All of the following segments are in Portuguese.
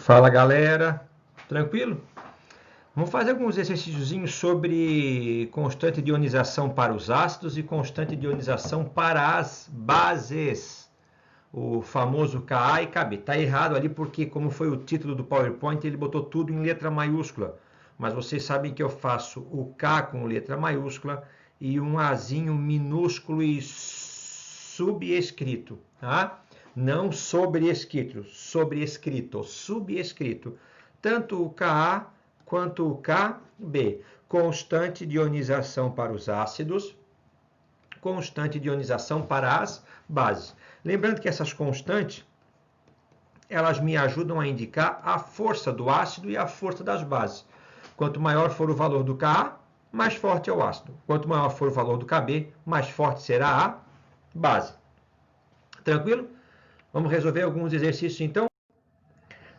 Fala galera, tranquilo? Vamos fazer alguns exercíciozinhos sobre constante de ionização para os ácidos e constante de ionização para as bases. O famoso Ka e Kb. Está errado ali porque, como foi o título do PowerPoint, ele botou tudo em letra maiúscula. Mas vocês sabem que eu faço o K com letra maiúscula e um Azinho minúsculo e subescrito, tá? Não sobrescrito, sobrescrito, subescrito. Tanto o Ka quanto o Kb. Constante de ionização para os ácidos, constante de ionização para as bases. Lembrando que essas constantes, elas me ajudam a indicar a força do ácido e a força das bases. Quanto maior for o valor do Ka, mais forte é o ácido. Quanto maior for o valor do Kb, mais forte será a base. Tranquilo? Vamos resolver alguns exercícios então.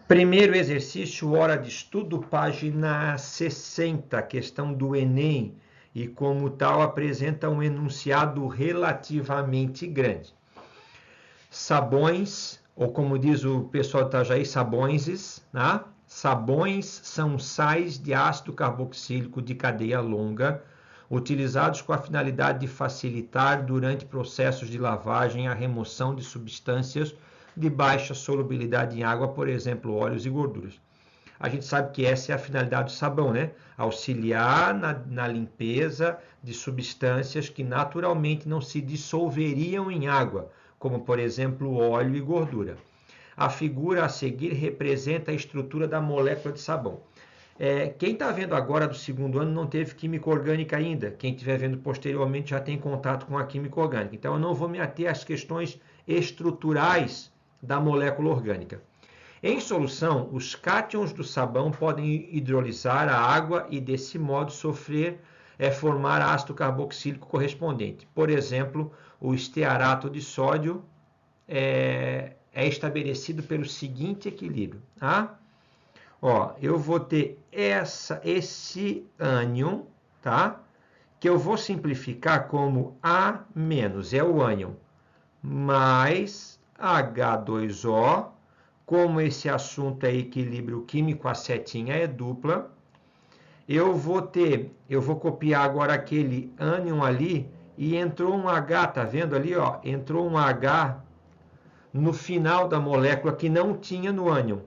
Primeiro exercício, hora de estudo, página 60, questão do Enem, e como tal apresenta um enunciado relativamente grande. Sabões, ou como diz o pessoal de Itajaí, sabões, né? Sabões são sais de ácido carboxílico de cadeia longa, utilizados com a finalidade de facilitar, durante processos de lavagem, a remoção de substâncias de baixa solubilidade em água, por exemplo, óleos e gorduras. A gente sabe que essa é a finalidade do sabão, né? Auxiliar na limpeza de substâncias que naturalmente não se dissolveriam em água, como, por exemplo, óleo e gordura. A figura a seguir representa a estrutura da molécula de sabão. Quem está vendo agora do segundo ano não teve química orgânica ainda. Quem estiver vendo posteriormente já tem contato com a química orgânica. Então, eu não vou me ater às questões estruturais da molécula orgânica. Em solução, os cátions do sabão podem hidrolisar a água e, desse modo, formar ácido carboxílico correspondente. Por exemplo, o estearato de sódio é estabelecido pelo seguinte equilíbrio. Tá? Ó, eu vou ter esse ânion, tá? Que eu vou simplificar como A menos, é o ânion, mais H2O. Como esse assunto é equilíbrio químico, a setinha é dupla. Eu vou copiar agora aquele ânion ali e entrou um H, tá vendo ali, ó? Entrou um H no final da molécula que não tinha no ânion,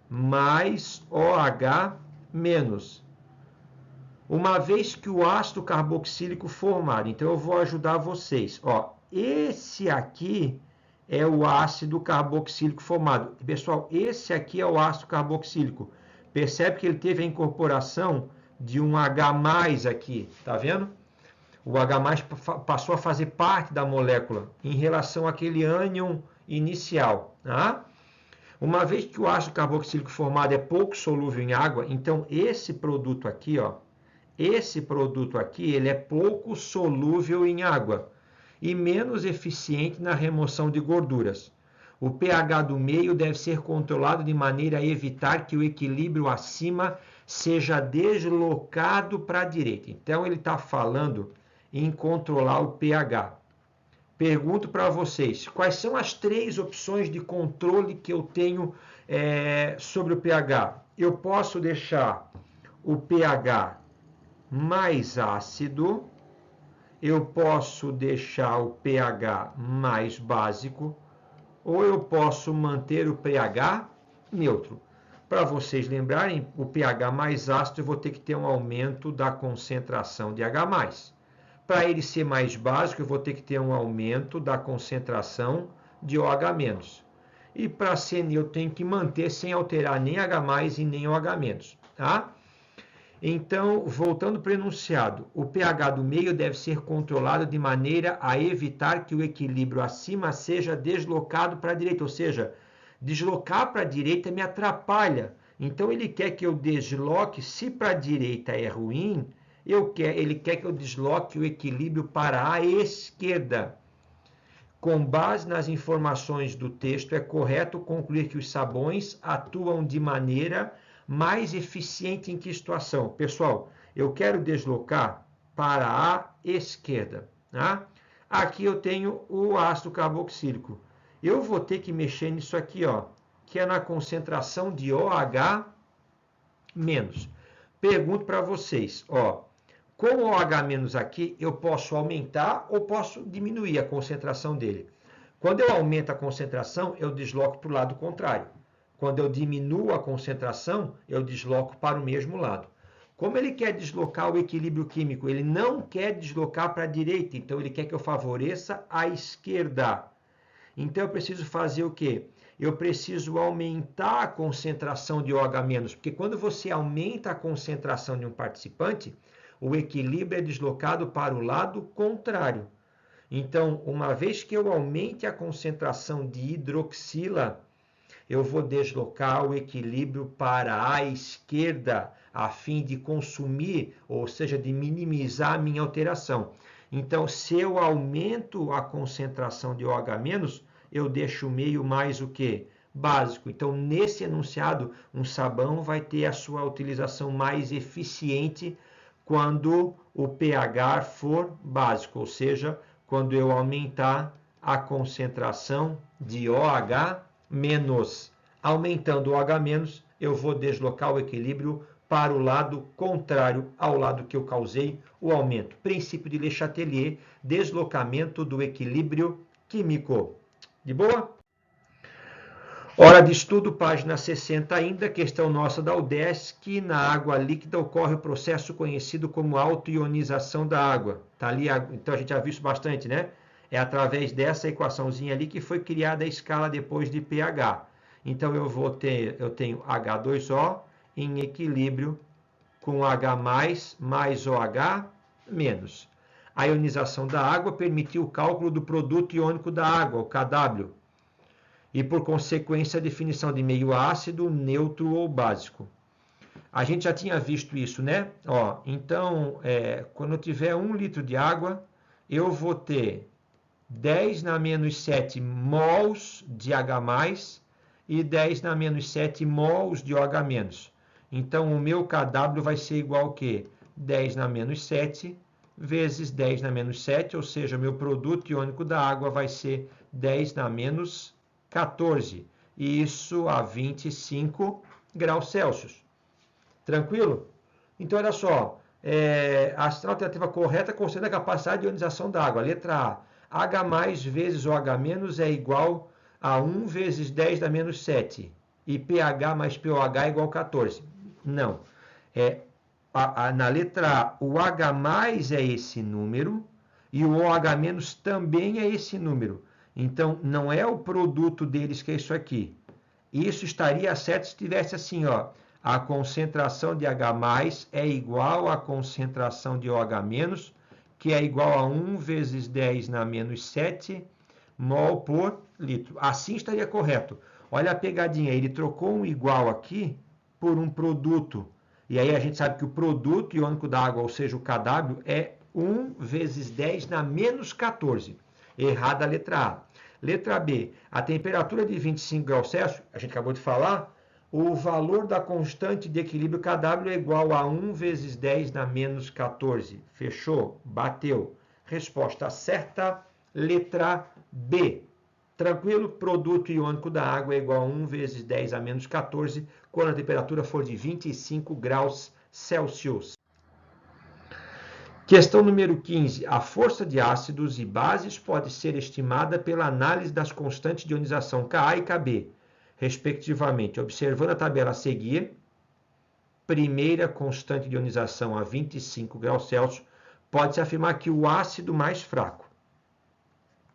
mais OH menos. Uma vez que o ácido carboxílico formado, então eu vou ajudar vocês. Ó, esse aqui é o ácido carboxílico formado. Pessoal, esse aqui é o ácido carboxílico. Percebe que ele teve a incorporação de um H+ aqui, tá vendo? O H+ passou a fazer parte da molécula em relação àquele ânion inicial, tá? Uma vez que o ácido carboxílico formado é pouco solúvel em água, então esse produto aqui, ó, ele é pouco solúvel em água e menos eficiente na remoção de gorduras. O pH do meio deve ser controlado de maneira a evitar que o equilíbrio acima seja deslocado para a direita. Então, ele está falando em controlar o pH. Pergunto para vocês, quais são as 3 opções de controle que eu tenho sobre o pH? Eu posso deixar o pH mais ácido, eu posso deixar o pH mais básico, ou eu posso manter o pH neutro. Para vocês lembrarem, o pH mais ácido eu vou ter que ter um aumento da concentração de H+. Para ele ser mais básico, eu vou ter que ter um aumento da concentração de OH-. E para ser neutro, eu tenho que manter sem alterar nem H+ e nem OH-. Tá? Então, voltando para o enunciado, o pH do meio deve ser controlado de maneira a evitar que o equilíbrio acima seja deslocado para a direita, ou seja, deslocar para a direita me atrapalha. Então, ele quer que eu desloque, se para a direita é ruim, ele quer que eu desloque o equilíbrio para a esquerda. Com base nas informações do texto, é correto concluir que os sabões atuam de maneira mais eficiente em que situação? Pessoal, eu quero deslocar para a esquerda. Tá? Aqui eu tenho o ácido carboxílico. Eu vou ter que mexer nisso aqui, ó, que é na concentração de OH menos. Pergunto para vocês, ó, com o OH menos aqui, eu posso aumentar ou posso diminuir a concentração dele? Quando eu aumento a concentração, eu desloco para o lado contrário. Quando eu diminuo a concentração, eu desloco para o mesmo lado. Como ele quer deslocar o equilíbrio químico, ele não quer deslocar para a direita, então ele quer que eu favoreça a esquerda. Então eu preciso fazer o quê? Eu preciso aumentar a concentração de OH-, porque quando você aumenta a concentração de um participante, o equilíbrio é deslocado para o lado contrário. Então, uma vez que eu aumente a concentração de hidroxila, eu vou deslocar o equilíbrio para a esquerda, a fim de consumir, ou seja, de minimizar a minha alteração. Então, se eu aumento a concentração de OH-, eu deixo o meio mais o quê? Básico. Então, nesse enunciado, um sabão vai ter a sua utilização mais eficiente quando o pH for básico, ou seja, quando eu aumentar a concentração de OH-. Aumentando o OH-, eu vou deslocar o equilíbrio para o lado contrário ao lado que eu causei o aumento. Princípio de Le Chatelier, deslocamento do equilíbrio químico. De boa? Hora de estudo, página 60 ainda, questão nossa da UDESC. Na água líquida ocorre o processo conhecido como autoionização da água. Tá ali, então a gente já viu isso bastante, né? É através dessa equaçãozinha ali que foi criada a escala depois de pH. Então eu tenho H2O em equilíbrio com H+, mais OH menos. A ionização da água permitiu o cálculo do produto iônico da água, o KW, e por consequência a definição de meio ácido, neutro ou básico. A gente já tinha visto isso, né? Ó, então, quando eu tiver 1 litro de água, eu vou ter 10 na menos 7 mols de H+, e 10 na menos 7 mols de OH-. Então, o meu KW vai ser igual ao quê? 10 na menos 7 vezes 10 na menos 7, ou seja, meu produto iônico da água vai ser 10 na menos 14. E isso a 25 graus Celsius. Tranquilo? Então, olha só. A alternativa correta considera a capacidade de ionização da água. Letra A. H+ vezes OH- é igual a 1 vezes 10 na menos 7. E pH mais pOH é igual a 14. Não. Na letra A, o H+ é esse número e o OH- também é esse número. Então, não é o produto deles que é isso aqui. Isso estaria certo se tivesse assim, ó. A concentração de H+ é igual à concentração de OH-, que é igual a 1 vezes 10 na menos 7 mol por litro. Assim estaria correto. Olha a pegadinha, ele trocou um igual aqui por um produto. E aí a gente sabe que o produto iônico da água, ou seja, o KW, é 1 vezes 10 na menos 14. Errada a letra A. Letra B, a temperatura de 25 graus Celsius, a gente acabou de falar, o valor da constante de equilíbrio KW é igual a 1 vezes 10 na menos 14. Fechou? Bateu. Resposta certa, letra B. Tranquilo? Produto iônico da água é igual a 1 vezes 10 a menos 14, quando a temperatura for de 25 graus Celsius. Questão número 15. A força de ácidos e bases pode ser estimada pela análise das constantes de ionização Ka e Kb, respectivamente, observando a tabela a seguir. Primeira constante de ionização a 25 graus Celsius, pode-se afirmar que o ácido mais fraco.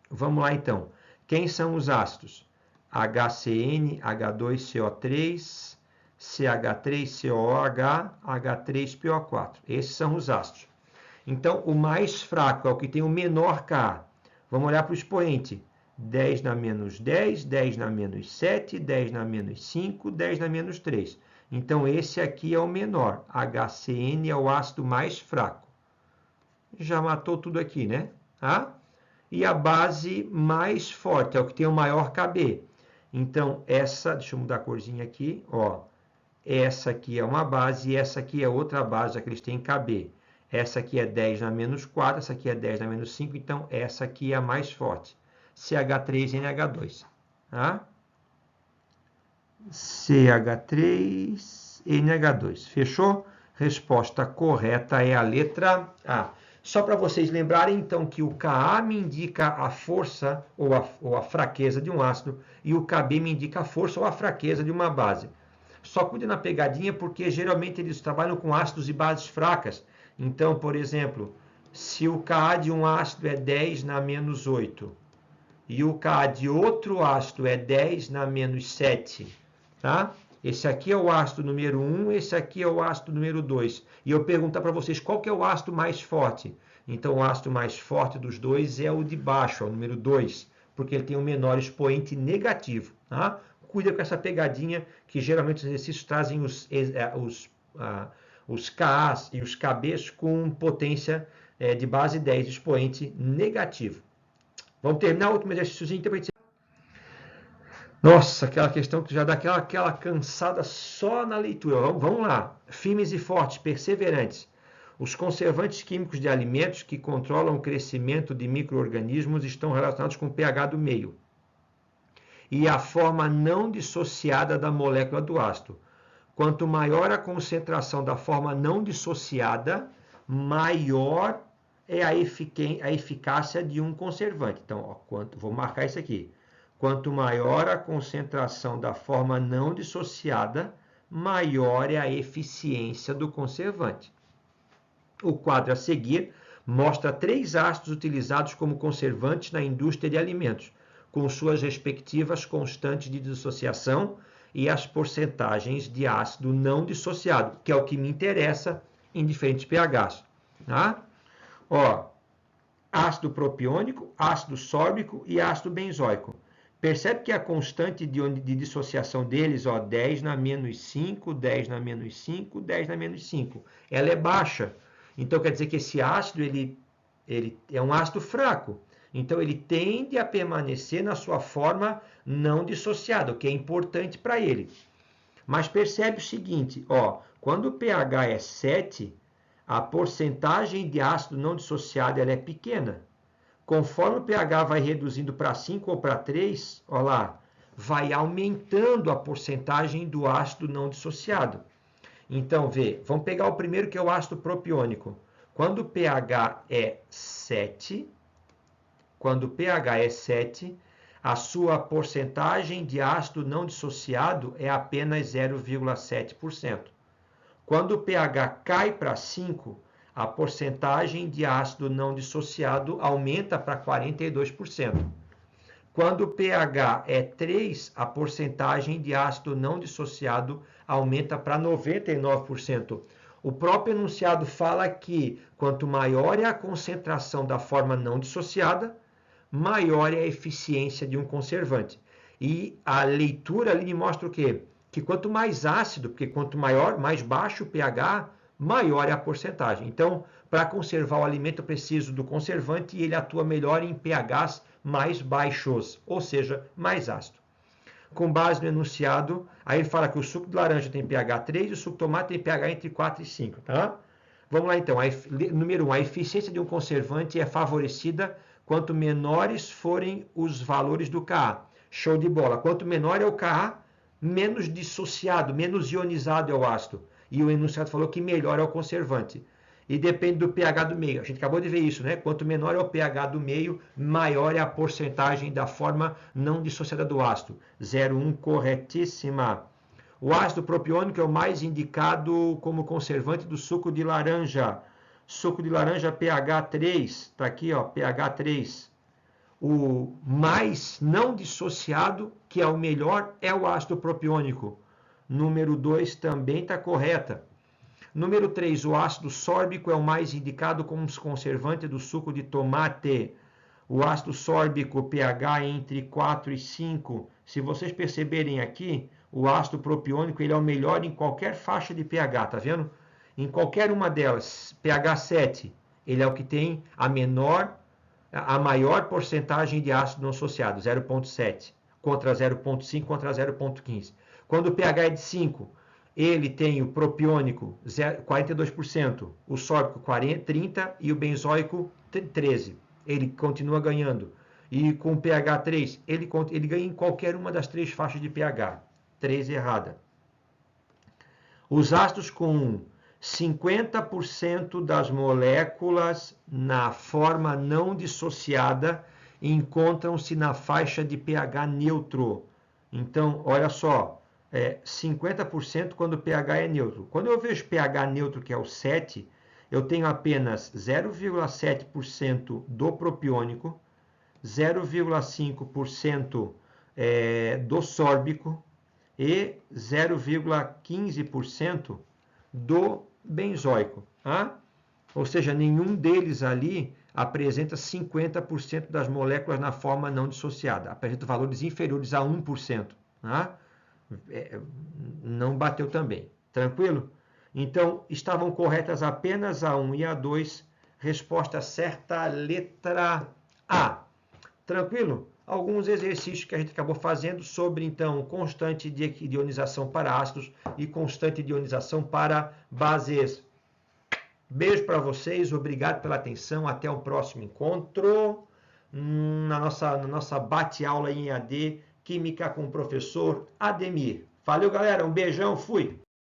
Vamos lá então. Quem são os ácidos? HCN, H2CO3, CH3COOH, H3PO4. Esses são os ácidos. Então, o mais fraco é o que tem o menor Ka. Vamos olhar para o expoente. 10 na menos 10, 10 na menos 7, 10 na menos 5, 10 na menos 3. Então, esse aqui é o menor. HCN é o ácido mais fraco. Já matou tudo aqui, né? E a base mais forte é o que tem o maior Kb. Então, deixa eu mudar a corzinha aqui. Ó, essa aqui é uma base e essa aqui é outra base, já que eles têm Kb. Essa aqui é 10 na menos 4, essa aqui é 10 na menos 5, então essa aqui é a mais forte. CH3NH2. CH3NH2. Fechou? Resposta correta é a letra A. Só para vocês lembrarem, então, que o Ka me indica a força ou a fraqueza de um ácido e o Kb me indica a força ou a fraqueza de uma base. Só cuide na pegadinha, porque geralmente eles trabalham com ácidos e bases fracas. Então, por exemplo, se o Ka de um ácido é 10 na menos 8 e o Ka de outro ácido é 10 na menos 7, tá? Esse aqui é o ácido número 1, esse aqui é o ácido número 2. E eu perguntar para vocês qual que é o ácido mais forte. Então, o ácido mais forte dos dois é o de baixo, é o número 2, porque ele tem um menor expoente negativo. Tá? Cuida com essa pegadinha, que geralmente os exercícios trazem os Kas e os Kbs com potência de base 10, expoente negativo. Vamos terminar o último exercíciozinho, então, nossa, aquela questão que já dá aquela cansada só na leitura. Vamos lá. Firmes e fortes, perseverantes. Os conservantes químicos de alimentos que controlam o crescimento de micro-organismos estão relacionados com o pH do meio e a forma não dissociada da molécula do ácido. Quanto maior a concentração da forma não dissociada, maior é a eficácia de um conservante. Então, vou marcar isso aqui. Quanto maior a concentração da forma não dissociada, maior é a eficiência do conservante. O quadro a seguir mostra 3 ácidos utilizados como conservantes na indústria de alimentos, com suas respectivas constantes de dissociação e as porcentagens de ácido não dissociado, que é o que me interessa em diferentes pHs. Tá? Ó, ácido propiônico, ácido sórbico e ácido benzoico. Percebe que a constante de dissociação deles, ó, 10 na menos 5, 10 na menos 5, 10 na menos 5, ela é baixa. Então, quer dizer que esse ácido ele é um ácido fraco. Então, ele tende a permanecer na sua forma não dissociada, o que é importante para ele. Mas percebe o seguinte, ó, quando o pH é 7, a porcentagem de ácido não dissociado ela é pequena. Conforme o pH vai reduzindo para 5 ou para 3, ó lá, vai aumentando a porcentagem do ácido não dissociado. Então, vamos pegar o primeiro, que é o ácido propiônico. Quando o pH é 7, a sua porcentagem de ácido não dissociado é apenas 0,7%. Quando o pH cai para 5, a porcentagem de ácido não dissociado aumenta para 42%. Quando o pH é 3, a porcentagem de ácido não dissociado aumenta para 99%. O próprio enunciado fala que quanto maior é a concentração da forma não dissociada, maior é a eficiência de um conservante. E a leitura ali me mostra o quê? Que quanto mais ácido, porque quanto mais baixo o pH, maior é a porcentagem. Então, para conservar o alimento, eu preciso do conservante e ele atua melhor em pHs mais baixos, ou seja, mais ácido. Com base no enunciado, aí ele fala que o suco de laranja tem pH 3 e o suco de tomate tem pH entre 4 e 5, tá? Vamos lá então. Número 1, a eficiência de um conservante é favorecida quanto menores forem os valores do Ka. Show de bola. Quanto menor é o Ka, menos dissociado, menos ionizado é o ácido. E o enunciado falou que melhor é o conservante. E depende do pH do meio. A gente acabou de ver isso, né? Quanto menor é o pH do meio, maior é a porcentagem da forma não dissociada do ácido. 0,1, corretíssima. O ácido propiônico é o mais indicado como conservante do suco de laranja. Suco de laranja pH 3, está aqui, ó, pH 3. O mais não dissociado, que é o melhor, é o ácido propiônico. Número 2 também está correta. Número 3, o ácido sórbico é o mais indicado como conservante do suco de tomate. O ácido sórbico, pH entre 4 e 5. Se vocês perceberem aqui, o ácido propiônico ele é o melhor em qualquer faixa de pH, tá vendo? Em qualquer uma delas, pH 7, ele é o que tem a maior porcentagem de ácido não associado, 0,7, contra 0,5, contra 0,15. Quando o pH é de 5, ele tem o propiônico 42%, o sórbico 30% e o benzoico 13%. Ele continua ganhando. E com o pH 3, ele ganha em qualquer uma das 3 faixas de pH. 3 errada. Os ácidos com 50% das moléculas na forma não dissociada encontram-se na faixa de pH neutro. Então, olha só, 50% quando o pH é neutro. Quando eu vejo pH neutro, que é o 7, eu tenho apenas 0,7% do propiônico, 0,5% do sórbico e 0,15% do benzoico. Tá? Ou seja, nenhum deles ali apresenta 50% das moléculas na forma não dissociada. Apresenta valores inferiores a 1%. Tá? Não bateu também. Tranquilo? Então, estavam corretas apenas a 1 e a 2. Resposta certa, letra A. Tranquilo? Alguns exercícios que a gente acabou fazendo sobre, então, constante de ionização para ácidos e constante de ionização para bases. Beijo para vocês, obrigado pela atenção, até o próximo encontro na nossa bate-aula em EAD Química com o professor Ademir. Valeu, galera, um beijão, fui!